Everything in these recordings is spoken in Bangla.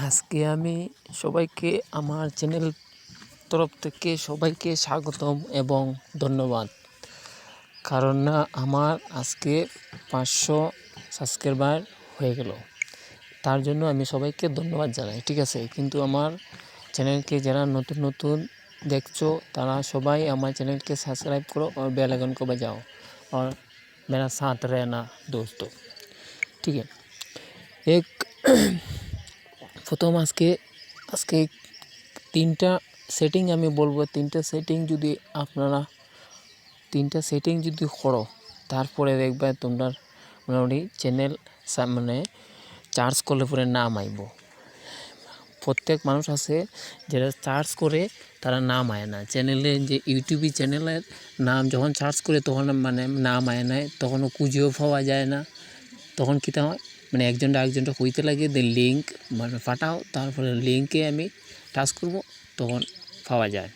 আজকে আমি সবাইকে আমার চ্যানেল তরফ থেকে সবাইকে স্বাগতম এবং ধন্যবাদ। কারণ না আমার আজকে 500 সাবস্ক্রাইবার হয়ে গেল, তার জন্য আমি সবাইকে ধন্যবাদ জানাই। ঠিক আছে, কিন্তু আমার চ্যানেলকে যারা নতুন নতুন দেখছো তারা সবাই আমার চ্যানেলকে সাবস্ক্রাइब करो और बेल आइकन को बजाओ और मेरा साथ रहना दोस्तों। ठीक है, एक প্রথম আজকে তিনটা সেটিং আমি বলবো। তিনটা সেটিং যদি আপনারা যদি করো তারপরে দেখবে তোমরা মোটামুটি চ্যানেল মানে চার্জ করলে পরে নাম আইব। প্রত্যেক মানুষ আছে যারা চার্জ করে তারা নাম আয় না চ্যানেলে, যে ইউটিউবে চ্যানেলের নাম যখন চার্জ করে তখন মানে নাম আয় না, তখনও খুঁজেও পাওয়া যায় না। তখন কী হয় মানে একজনটা আরেকজনটা হইতে লাগে, লিঙ্ক মানে পাঠাও, তারপরে লিঙ্কে আমি টাচ করব তখন পাওয়া যায়।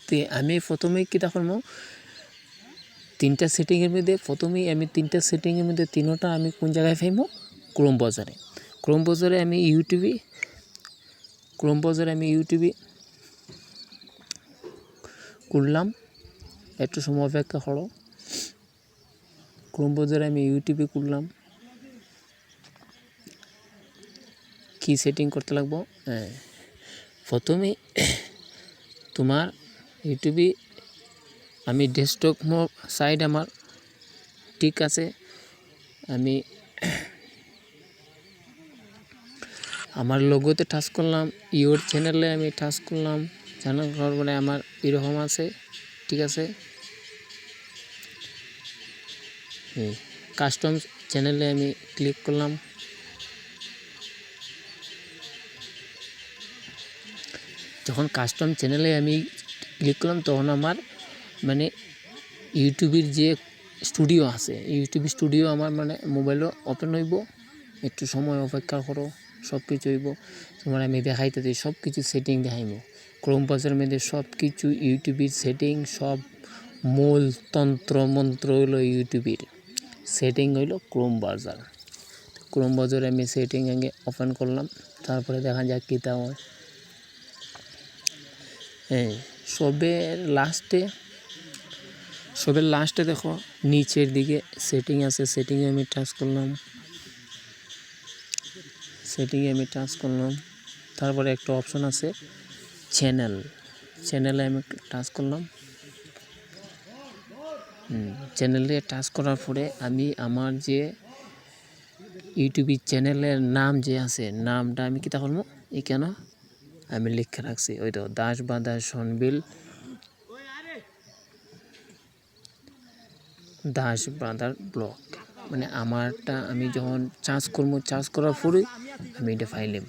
তো আমি প্রথমেই কী করব, তিনটা সেটিংয়ের মধ্যে তিনোটা আমি কোন জায়গায় পাইব, ক্রোম বাজারে আমি ইউটিউবে করলাম। একটু সময় অপেক্ষা করো। ক্রোম বাজারে আমি ইউটিউবে করলাম। কি সেটিং করতে লাগবো? প্রথমে তোমার ইউটিউবে আমি ডেস্কটপ সাইড আমার ঠিক আছে, আমি আমার লোগোতে টাচ করলাম, ইওর চ্যানেলে আমি টাচ করলাম। চ্যানেল মানে আমার এরকম আছে। ঠিক আছে, কাস্টম চ্যানেলে আমি ক্লিক করলাম। যখন কাস্টম চ্যানেলে আমি ক্লিক করলাম তখন আমার মানে ইউটিউবের যে স্টুডিও আছে, ইউটিউব স্টুডিও আমার মানে মোবাইলও ওপেন হইব। একটু সময় অপেক্ষা করো, সব কিছু হইব। তোমার আমি দেখাইতে দিই, সব কিছু সেটিং দেখাইব। ক্রোম বাজারের মধ্যে সব কিছু ইউটিউবের সেটিং, সব মূল তন্ত্র মন্ত্র হইলো ইউটিউবের সেটিং হইলো ক্রোম বাজারে আমি সেটিং আগে ওপেন করলাম, তারপরে দেখা যাক কী তা হয়। সবের লাস্টে দেখো নিচের দিকে সেটিং আছে, সেটিংয়ে আমি টাচ করলাম। তারপরে একটা অপশন আছে চ্যানেলে আমি টাচ করলাম। চ্যানেলে টাচ করার পরে আমি আমার যে ইউটিউব চ্যানেলের নাম যে আছে, নামটা আমি কী তা করবো, এখানে আমি লিখে রাখছি। ওই তো দাস বাজার সনবিল দাস ব্রাদার ব্লগ, মানে আমারটা আমি যখন চার্জ করার পরে আমি এটা ফাইলাম।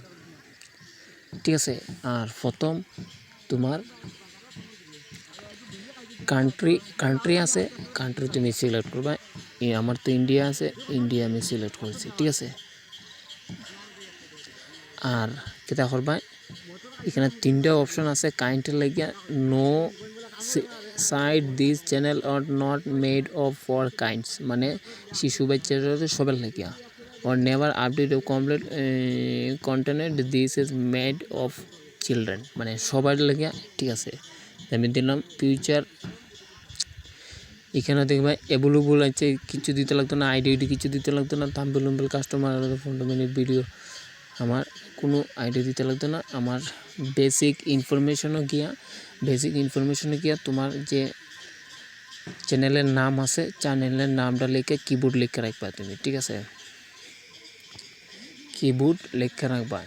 ঠিক আছে, আর প্রথম তোমার কান্ট্রি আছে, কান্ট্রি তুমি সিলেক্ট করবা। আমার তো ইন্ডিয়া আছে, ইন্ডিয়া আমি সিলেক্ট করছি। ঠিক আছে, আর কেটা করবা, এখানে তিনটা অপশন আছে কাইন্ডের লাগিয়া। No side this channel are not made of for kinds, মানে শিশু বাচ্চাদের সবার লাগিয়া। or never update of complete content this is made of children, মানে সবার লাগিয়া। ঠিক আছে, আমি দিলাম ফিউচার। এখানে দেখবা অ্যাভেলেবল আছে, কিছু দিতে লাগতো না, আইডি কিছু দিতে লাগতো না। থাম্বনেল কাস্টমার 15 মিনিট ভিডিও, আমার কোনো আইডি দিতে লাগতো না। আমার বেসিক ইনফরমেশনে গিয়া তোমার যে চ্যানেলের নাম আছে, চ্যানেলের নামটা লিখে কিবোর্ড লিখে রাখবা তুমি। ঠিক আছে, কিবোর্ড লিখে রাখবা।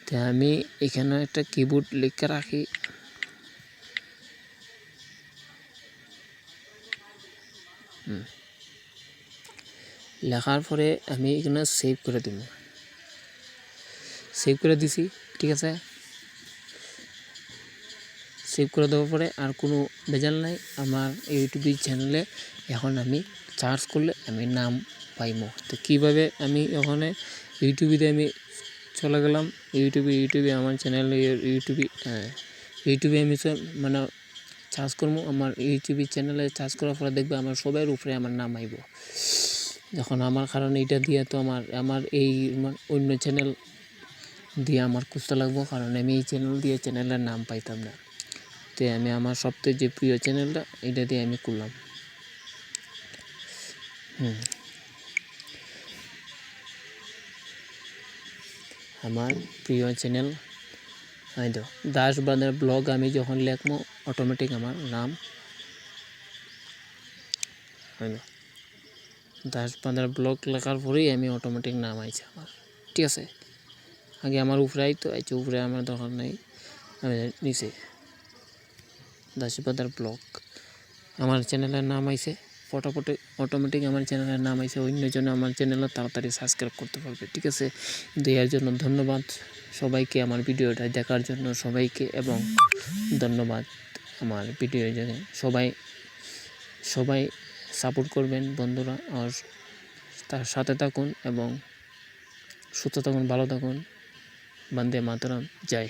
তো আমি এখানে একটা কিবোর্ড লিখে রাখি। লেখার পরে আমি এখানে সেভ করে দিছি। ঠিক আছে, সেভ করে দেওয়ার পরে আর কোনো ভেজাল নাই। আমার ইউটিউব চ্যানেলে এখন আমি সার্চ করলে আমি নাম পাইব। তো কীভাবে আমি ওখানে ইউটিউবে আমি চলে গেলাম, ইউটিউবে আমার চ্যানেলে ইউটিউবে আমি মানে সার্চ করবো। আমার ইউটিউব চ্যানেলে সার্চ করার পরে দেখবে আমার সবার উপরে আমার নাম আইব। যখন আমার কারণ এইটা দিয়ে তো আমার এই অন্য চ্যানেল দিয়ে আমার খুঁজতে লাগবো, কারণ আমি এই চ্যানেল দিয়ে চ্যানেলের নাম পাইতাম না। তো আমি আমার সবথেকে যে প্রিয় চ্যানেলটা এটা দিয়ে আমি করলাম। আমার প্রিয় চ্যানেল হয়তো দাস বাঁধার ব্লগ আমি যখন লেখবো অটোমেটিক আমার নাম হয়তো দাস বাঁধার ব্লগ লেখার পরেই আমি অটোমেটিক নাম আইছে আমার, ঠিক আছে। আগে আমার উপরে আইতো, উপরে আমার দরকার নাই, আমি নিচে দাস বাঁধার ব্লগ আমার চ্যানেলের নাম আইছে, ফটোফটে অটোমেটিক আমার চ্যানেলের নাম আইছে। অন্যজন আমার চ্যানেলও তাড়াতাড়ি সাবস্ক্রাইব করতে পারবে, ঠিক আছে। দেওয়ার জন্য ধন্যবাদ সবাইকে, আমার ভিডিওটা দেখার জন্য সবাইকে, এবং ধন্যবাদ আমার ভিডিও জন্য সবাই সাপোর্ট করবেন বন্ধুরা, আর তার সাথে থাকুন এবং সুস্থ থাকুন, ভালো থাকুন। বন্দে মাতরম, জয়।